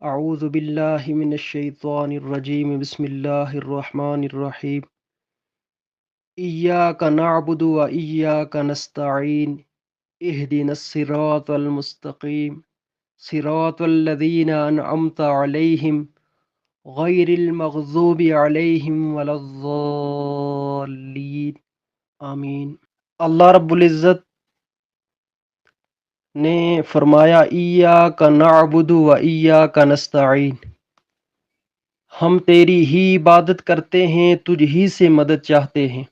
اعوذ باللہ من الشیطان الرجیم بسم اللہ الرحمن الرحیم ایاک نعبد و ایاک نستعین اہدنا الصراط المستقیم صراط الذین انعمت علیہم غیر المغضوب علیہم ولا الضالین آمین۔ اللہ رب العزت نے فرمایا ایاک نعبد و ایاک نستعین، ہم تیری ہی عبادت کرتے ہیں، تجھ ہی سے مدد چاہتے ہیں۔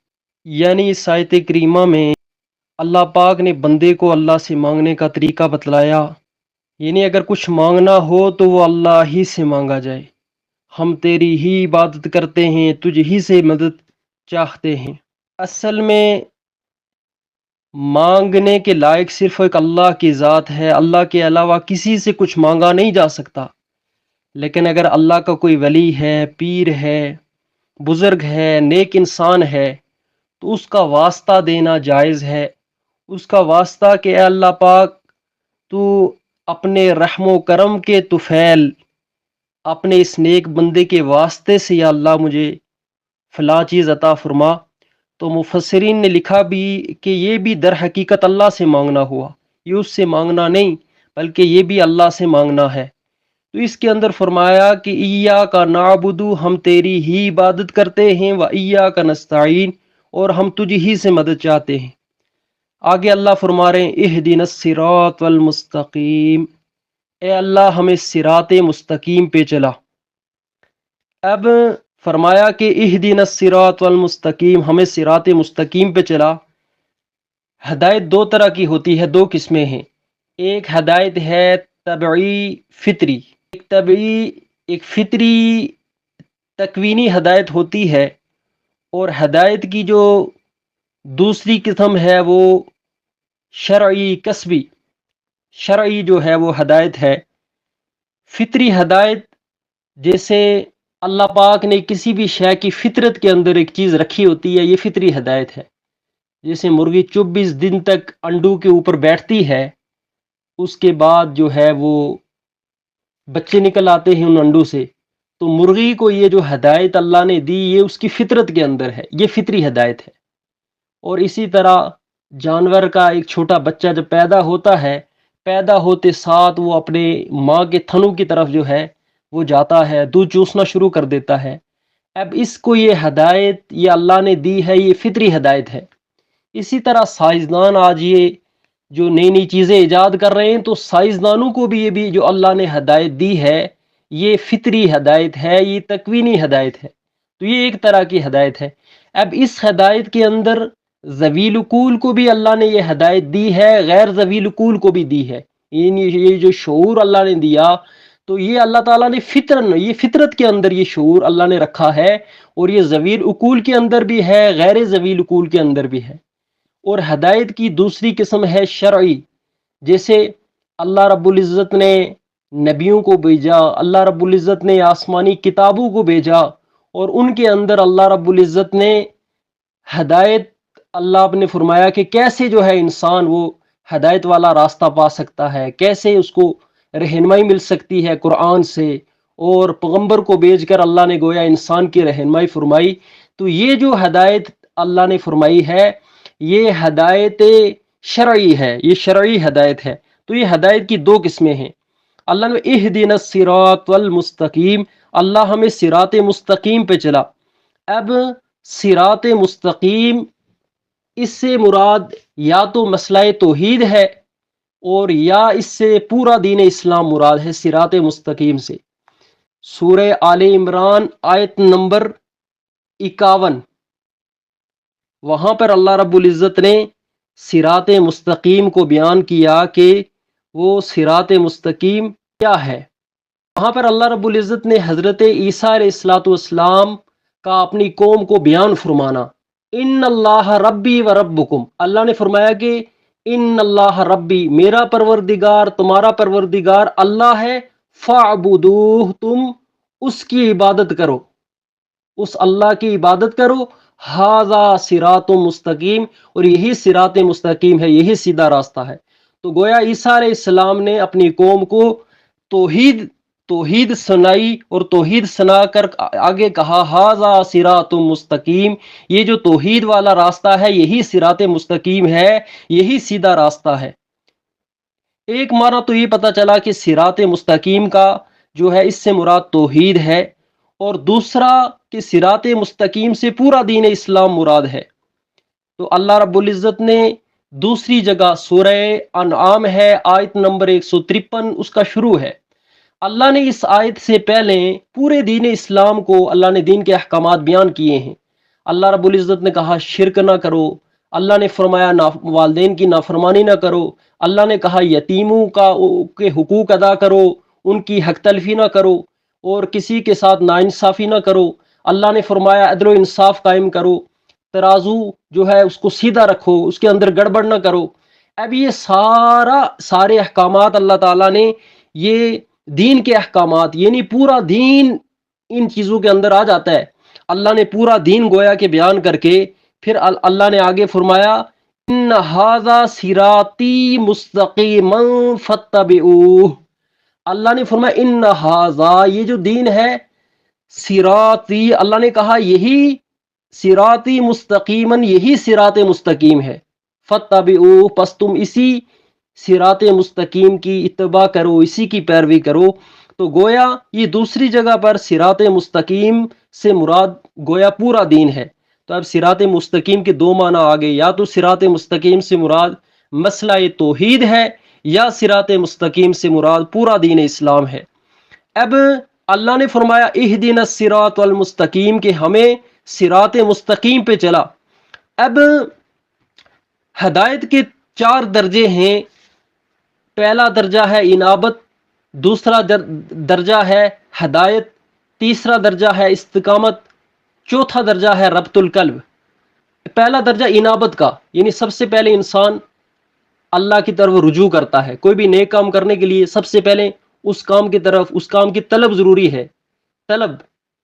یعنی اس آیت کریمہ میں اللہ پاک نے بندے کو اللہ سے مانگنے کا طریقہ بتلایا، یعنی اگر کچھ مانگنا ہو تو وہ اللہ ہی سے مانگا جائے۔ ہم تیری ہی عبادت کرتے ہیں، تجھ ہی سے مدد چاہتے ہیں۔ اصل میں مانگنے کے لائق صرف ایک اللہ کی ذات ہے، اللہ کے علاوہ کسی سے کچھ مانگا نہیں جا سکتا۔ لیکن اگر اللہ کا کوئی ولی ہے، پیر ہے، بزرگ ہے، نیک انسان ہے تو اس کا واسطہ دینا جائز ہے۔ اس کا واسطہ کہ اے اللہ پاک تو اپنے رحم و کرم کے طفیل اپنے اس نیک بندے کے واسطے سے یا اللہ مجھے فلاں چیز عطا فرما، تو مفسرین نے لکھا بھی کہ یہ بھی در حقیقت اللہ سے مانگنا ہوا، یہ اس سے مانگنا نہیں بلکہ یہ بھی اللہ سے مانگنا ہے۔ تو اس کے اندر فرمایا کہ ایاک نعبد، ہم تیری ہی عبادت کرتے ہیں، و ایاک نستعین، اور ہم تجھ ہی سے مدد چاہتے ہیں۔ آگے اللہ فرما رہے ہیں اہدنا الصراط المستقیم، اے اللہ ہمیں صراط مستقیم پہ چلا۔ اب فرمایا کہ اہدنا الصراط المستقیم، ہمیں صراط مستقیم پہ چلا۔ ہدایت دو طرح کی ہوتی ہے، دو قسمیں ہیں۔ ایک ہدایت ہے طبعی فطری، ایک فطری تکوینی ہدایت ہوتی ہے، اور ہدایت کی جو دوسری قسم ہے وہ شرعی کسبی، شرعی جو ہے وہ ہدایت ہے۔ فطری ہدایت جیسے اللہ پاک نے کسی بھی شے کی فطرت کے اندر ایک چیز رکھی ہوتی ہے، یہ فطری ہدایت ہے۔ جیسے مرغی 24 دن تک انڈوں کے اوپر بیٹھتی ہے، اس کے بعد جو ہے وہ بچے نکل آتے ہیں ان انڈوں سے، تو مرغی کو یہ جو ہدایت اللہ نے دی یہ اس کی فطرت کے اندر ہے، یہ فطری ہدایت ہے۔ اور اسی طرح جانور کا ایک چھوٹا بچہ جب پیدا ہوتا ہے، پیدا ہوتے ساتھ وہ اپنے ماں کے تھنوں کی طرف جو ہے وہ جاتا ہے، دودھ چوسنا شروع کر دیتا ہے۔ اب اس کو یہ ہدایت یہ اللہ نے دی ہے، یہ فطری ہدایت ہے۔ اسی طرح سائنسدان آج یہ جو نئی نئی چیزیں ایجاد کر رہے ہیں، تو سائنسدانوں کو بھی یہ بھی جو اللہ نے ہدایت دی ہے یہ فطری ہدایت ہے، یہ تکوینی ہدایت ہے۔ تو یہ ایک طرح کی ہدایت ہے۔ اب اس ہدایت کے اندر ذوی العقول کو بھی اللہ نے یہ ہدایت دی ہے، غیر ذوی العقول کو بھی دی ہے۔ یہ جو شعور اللہ نے دیا تو یہ اللہ تعالیٰ نے یہ فطرت کے اندر یہ شعور اللہ نے رکھا ہے، اور یہ ذوی العقول کے اندر بھی ہے، غیر ذوی العقول کے اندر بھی ہے۔ اور ہدایت کی دوسری قسم ہے شرعی، جیسے اللہ رب العزت نے نبیوں کو بھیجا، اللہ رب العزت نے آسمانی کتابوں کو بھیجا، اور ان کے اندر اللہ رب العزت نے ہدایت اللہ نے فرمایا کہ کیسے جو ہے انسان وہ ہدایت والا راستہ پا سکتا ہے، کیسے اس کو رہنمائی مل سکتی ہے قرآن سے، اور پیغمبر کو بھیج کر اللہ نے گویا انسان کی رہنمائی فرمائی۔ تو یہ جو ہدایت اللہ نے فرمائی ہے یہ ہدایت شرعی ہے، یہ شرعی ہدایت ہے۔ تو یہ ہدایت کی دو قسمیں ہیں۔ اللہ نے اہدنا الصراط المستقیم، اللہ ہمیں صراط مستقیم پہ چلا۔ اب صراط مستقیم اس سے مراد یا تو مسئلہ توحید ہے، اور یا اس سے پورا دین اسلام مراد ہے صراط مستقیم سے۔ سورہ آل عمران آیت نمبر 51، وہاں پر اللہ رب العزت نے صراط مستقیم کو بیان کیا کہ وہ صراط مستقیم کیا ہے۔ وہاں پر اللہ رب العزت نے حضرت عیسیٰ علیہ السلام کا اپنی قوم کو بیان فرمانا، ان اللہ ربی و ربکم، اللہ نے فرمایا کہ ان اللہ ربی، میرا پروردگار تمہارا پروردگار اللہ ہے، فاعبدوہ، تم اس کی عبادت کرو، اس اللہ کی عبادت کرو، ھذا صراط مستقیم، اور یہی صراط مستقیم ہے، یہی سیدھا راستہ ہے۔ تو گویا عیسیٰ علیہ السلام نے اپنی قوم کو توحید توحید سنائی اور توحید سنا کر آگے کہا ھذا صراط مستقیم، یہ جو توحید والا راستہ ہے یہی صراط مستقیم ہے، یہی سیدھا راستہ ہے۔ ایک معنی تو یہ پتہ چلا کہ صراط مستقیم کا جو ہے اس سے مراد توحید ہے، اور دوسرا کہ صراط مستقیم سے پورا دین اسلام مراد ہے۔ تو اللہ رب العزت نے دوسری جگہ سورہ انعام ہے آیت نمبر 153 اس کا شروع ہے، اللہ نے اس آیت سے پہلے پورے دین اسلام کو اللہ نے دین کے احکامات بیان کیے ہیں۔ اللہ رب العزت نے کہا شرک نہ کرو، اللہ نے فرمایا والدین کی نافرمانی نہ کرو، اللہ نے کہا یتیموں کے حقوق ادا کرو، ان کی حق تلفی نہ کرو، اور کسی کے ساتھ ناانصافی نہ کرو، اللہ نے فرمایا عدل و انصاف قائم کرو، ترازو جو ہے اس کو سیدھا رکھو، اس کے اندر گڑبڑ نہ کرو۔ اب یہ سارے احکامات اللہ تعالیٰ نے، یہ دین کے احکامات، یعنی پورا دین ان چیزوں کے اندر آ جاتا ہے۔ اللہ نے پورا دین گویا کہ بیان کر کے پھر اللہ نے آگے فرمایا ان ھذا صراطی مستقیما فاتبعوہ، اللہ نے فرمایا ان ھذا، یہ جو دین ہے، صراطی، اللہ نے کہا یہی صراطی مستقیما، یہی صراط مستقیم ہے، فاتبعوہ، پس تم اسی صراط مستقیم کی اتباع کرو، اسی کی پیروی کرو۔ تو گویا یہ دوسری جگہ پر صراط مستقیم سے مراد گویا پورا دین ہے۔ تو اب صراط مستقیم کے دو معنی آگے، یا تو صراط مستقیم سے مراد مسئلہ توحید ہے، یا صراط مستقیم سے مراد پورا دین اسلام ہے۔ اب اللہ نے فرمایا اہدنا الصراط المستقیم، کہ ہمیں صراط مستقیم پہ چلا۔ اب ہدایت کے 4 درجے ہیں، پہلا درجہ ہے انابت، دوسرا درجہ ہے ہدایت، تیسرا درجہ ہے استقامت، چوتھا درجہ ہے ربط القلب۔ پہلا درجہ انابت کا، یعنی سب سے پہلے انسان اللہ کی طرف رجوع کرتا ہے، کوئی بھی نیک کام کرنے کے لیے سب سے پہلے اس کام کی طرف، اس کام کی طلب ضروری ہے، طلب،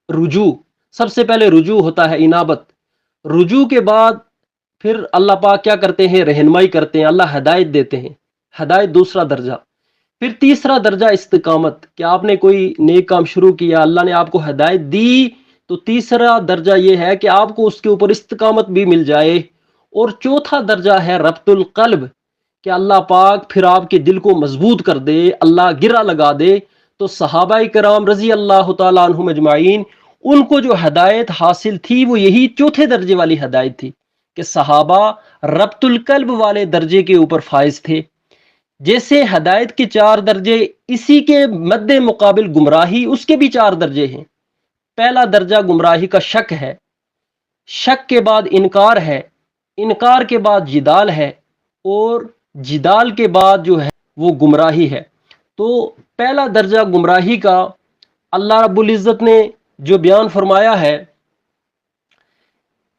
رجوع، سب سے پہلے رجوع ہوتا ہے انابت۔ رجوع کے بعد پھر اللہ پاک کیا کرتے ہیں، رہنمائی کرتے ہیں، اللہ ہدایت دیتے ہیں، ہدایت دوسرا درجہ۔ پھر تیسرا درجہ استقامت، کہ آپ نے کوئی نیک کام شروع کیا، اللہ نے آپ کو ہدایت دی، تو تیسرا درجہ یہ ہے کہ آپ کو اس کے اوپر استقامت بھی مل جائے۔ اور چوتھا درجہ ہے ربط القلب، کہ اللہ پاک پھر آپ کے دل کو مضبوط کر دے، اللہ گرہ لگا دے۔ تو صحابہ کرام رضی اللہ تعالیٰ عنہم اجمعین، ان کو جو ہدایت حاصل تھی وہ یہی چوتھے درجے والی ہدایت تھی، کہ صحابہ ربط القلب والے درجے کے اوپر فائز تھے۔ جیسے ہدایت کے 4 درجے، اسی کے مد مقابل گمراہی، اس کے بھی 4 درجے ہیں۔ پہلا درجہ گمراہی کا شک ہے، شک کے بعد انکار ہے، انکار کے بعد جدال ہے، اور جدال کے بعد جو ہے وہ گمراہی ہے۔ تو پہلا درجہ گمراہی کا اللہ رب العزت نے جو بیان فرمایا ہے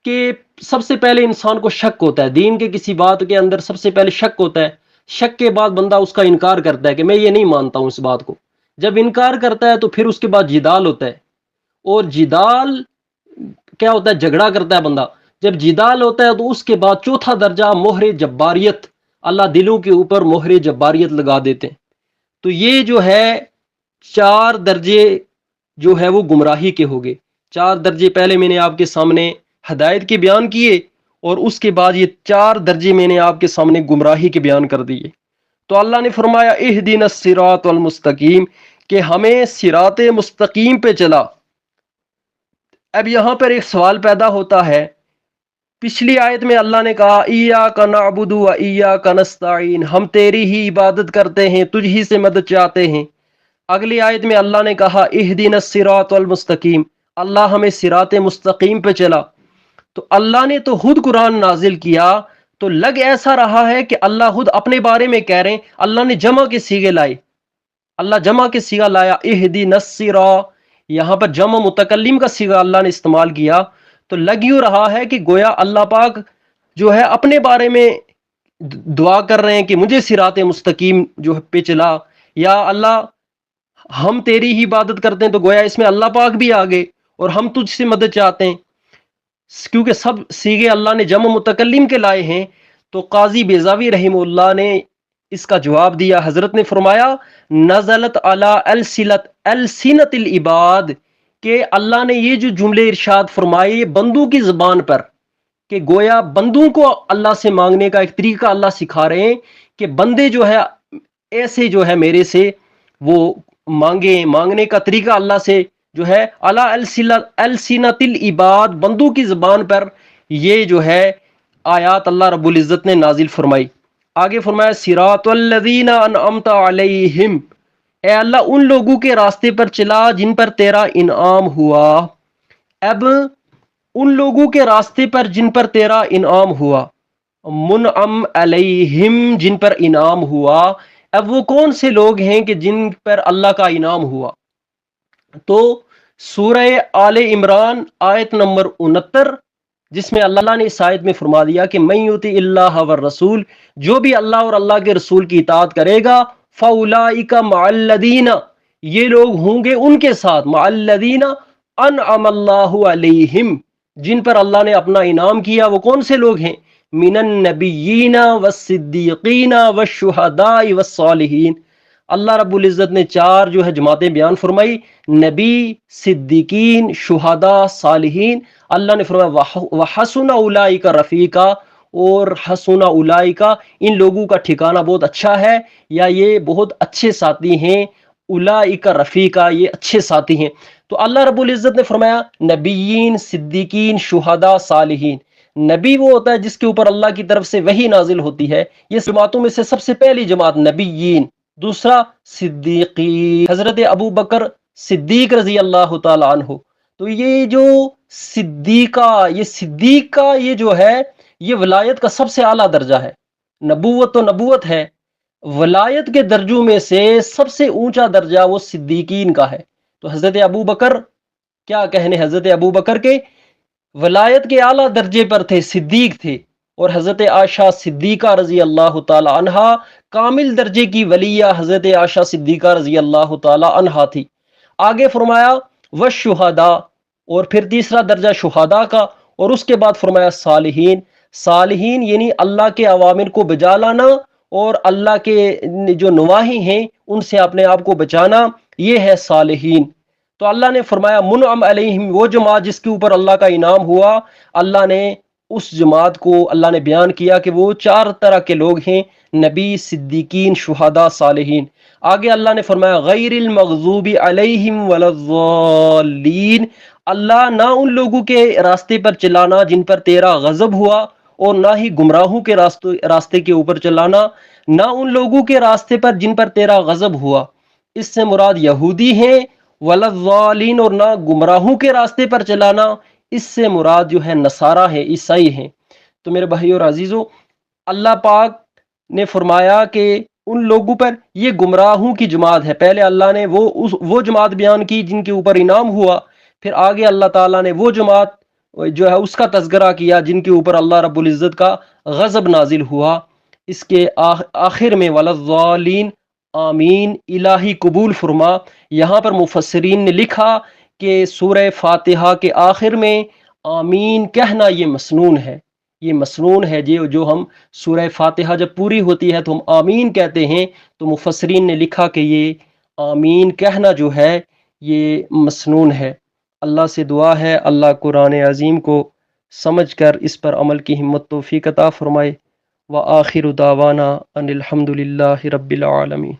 کہ سب سے پہلے انسان کو شک ہوتا ہے، دین کے کسی بات کے اندر سب سے پہلے شک ہوتا ہے، شک کے بعد بندہ اس کا انکار کرتا ہے کہ میں یہ نہیں مانتا ہوں اس بات کو۔ جب انکار کرتا ہے تو پھر اس کے بعد جدال ہوتا ہے، اور جدال کیا ہوتا ہے، جھگڑا کرتا ہے بندہ۔ جب جدال ہوتا ہے تو اس کے بعد چوتھا درجہ مہر جباریت، اللہ دلوں کے اوپر مہر جباریت لگا دیتے ہیں۔ تو یہ جو ہے 4 درجے جو ہے وہ گمراہی کے ہو گئے۔ 4 درجے پہلے میں نے آپ کے سامنے ہدایت کے بیان کیے، اور اس کے بعد یہ 4 درجے میں نے آپ کے سامنے گمراہی کے بیان کر دیے۔ تو اللہ نے فرمایا اہدنا الصراط المستقیم، کہ ہمیں صراط مستقیم پہ چلا۔ اب یہاں پر ایک سوال پیدا ہوتا ہے، پچھلی آیت میں اللہ نے کہا ایاک نعبد و ایاک نستعین، ہم تیری ہی عبادت کرتے ہیں، تجھ ہی سے مدد چاہتے ہیں۔ اگلی آیت میں اللہ نے کہا اہدنا الصراط المستقیم، اللہ ہمیں صراط مستقیم پہ چلا۔ تو اللہ نے تو خود قرآن نازل کیا، تو لگ ایسا رہا ہے کہ اللہ خود اپنے بارے میں کہہ رہے ہیں، اللہ نے جمع کے صیغے لائے، اللہ جمع کے صیغہ لایا، اہدنا الصراط، یہاں پر جمع متکلم کا صیغہ اللہ نے استعمال کیا۔ تو لگ یوں رہا ہے کہ گویا اللہ پاک جو ہے اپنے بارے میں دعا کر رہے ہیں کہ مجھے صراط مستقیم جو پہ چلا، یا اللہ ہم تیری ہی عبادت کرتے ہیں، تو گویا اس میں اللہ پاک بھی آگے، اور ہم تجھ سے مدد چاہتے ہیں، کیونکہ سب صیغے اللہ نے جمع متکلم کے لائے ہیں۔ تو قاضی بیضاوی رحمہ اللہ نے اس کا جواب دیا، حضرت نے فرمایا نزلت علی السنت العباد، کہ اللہ نے یہ جو جملے ارشاد فرمائے یہ بندوں کی زبان پر، کہ گویا بندوں کو اللہ سے مانگنے کا ایک طریقہ اللہ سکھا رہے ہیں کہ بندے جو ہے ایسے جو ہے میرے سے وہ مانگنے کا طریقہ اللہ سے جو ہے علی السنت العباد، بندوں کی زبان پر یہ جو ہے آیات اللہ رب العزت نے نازل فرمائی۔ آگے فرمایا صراط الذین انعمت علیہم، اے اللہ ان لوگوں کے راستے پر چلا جن پر تیرا انعام ہوا۔ اب ان لوگوں کے راستے پر جن پر تیرا انعام ہوا، منعم علیہم جن پر انعام ہوا، اب وہ کون سے لوگ ہیں کہ جن پر اللہ کا انعام ہوا؟ تو سورہ آل عمران آیت نمبر 69، جس میں اللہ نے اس آیت میں فرما دیا کہ من یطع اللہ والرسول، جو بھی اللہ اور اللہ کے رسول کی اطاعت کرے گا، فاولئک مع الذین، یہ لوگ ہوں گے ان کے ساتھ، مع الذین انعم اللہ علیہم، جن پر اللہ نے اپنا انعام کیا۔ وہ کون سے لوگ ہیں؟ من النبیین والصدیقین والشہداء والصالحین۔ اللہ رب العزت نے چار جو ہے جماعتیں بیان فرمائی، نبی، صدیقین، شہداء، صالحین۔ اللہ نے فرمایا وحسن اولئک رفیقا، اور حسن اولئک، ان لوگوں کا ٹھکانہ بہت اچھا ہے، یا یہ بہت اچھے ساتھی ہیں، اولئک رفیقا، یہ اچھے ساتھی ہیں۔ تو اللہ رب العزت نے فرمایا نبیین، صدیقین، شہداء، صالحین۔ نبی وہ ہوتا ہے جس کے اوپر اللہ کی طرف سے وحی نازل ہوتی ہے، یہ جماعتوں میں سے سب سے پہلی جماعت نبیین۔ دوسرا صدیقین، حضرت ابو بکر صدیق رضی اللہ تعالی عنہ۔ تو یہ جو صدیق کا یہ جو ہے یہ ولایت کا سب سے اعلیٰ درجہ ہے۔ نبوت تو نبوت ہے، ولایت کے درجوں میں سے سب سے اونچا درجہ وہ صدیقین کا ہے۔ تو حضرت ابو بکر، کیا کہنے حضرت ابو بکر کے ولایت کے اعلیٰ درجے پر تھے، صدیق تھے، اور حضرت عائشہ صدیقہ رضی اللہ تعالی عنہا کامل درجے کی ولیہ حضرت عائشہ صدیقہ رضی اللہ تعالی عنہا تھی۔ آگے فرمایا والشہداء، اور پھر تیسرا درجہ شہداء کا، اور اس کے بعد فرمایا صالحین۔ صالحین یعنی اللہ کے اوامر کو بجا لانا اور اللہ کے جو نواہی ہیں ان سے اپنے آپ کو بچانا، یہ ہے صالحین۔ تو اللہ نے فرمایا منعم علیہم، وہ جماعت جس کے اوپر اللہ کا انعام ہوا، اللہ نے اس جماعت کو اللہ نے بیان کیا کہ وہ چار طرح کے لوگ ہیں، نبی، صدیقین، شہداء، صالحین۔ آگے اللہ نے فرمایا غیر المغضوب علیہم ولا الضالین، اللہ نہ ان لوگوں کے راستے پر چلانا جن پر تیرا غضب ہوا، اور نہ ہی گمراہوں کے راستے کے اوپر چلانا، نہ ان لوگوں کے راستے پر جن پر تیرا غضب ہوا، اس سے مراد یہودی ہیں، ولا الضالین، اور نہ گمراہوں کے راستے پر چلانا، اس سے مراد جو ہے نصارہ ہے، عیسائی ہیں۔ تو میرے بھائیو اور عزیزو، اللہ پاک نے فرمایا کہ ان لوگوں پر یہ گمراہوں کی جماعت ہے۔ پہلے اللہ نے وہ جماعت بیان کی جن کے اوپر انعام ہوا، پھر آگے اللہ تعالیٰ نے وہ جماعت جو ہے اس کا تذکرہ کیا جن کے اوپر اللہ رب العزت کا غضب نازل ہوا۔ اس کے آخر میں ولا الضالین، آمین، الہی قبول فرما۔ یہاں پر مفسرین نے لکھا کہ سورہ فاتحہ کے آخر میں آمین کہنا یہ مسنون ہے، یہ مسنون ہے، جو ہم سورہ فاتحہ جب پوری ہوتی ہے تو ہم آمین کہتے ہیں، تو مفسرین نے لکھا کہ یہ آمین کہنا جو ہے یہ مسنون ہے۔ اللہ سے دعا ہے اللہ قرآن عظیم کو سمجھ کر اس پر عمل کی ہمت توفیق عطا فرمائے۔ وآخر دعوانا ان الحمد للہ رب العالمین۔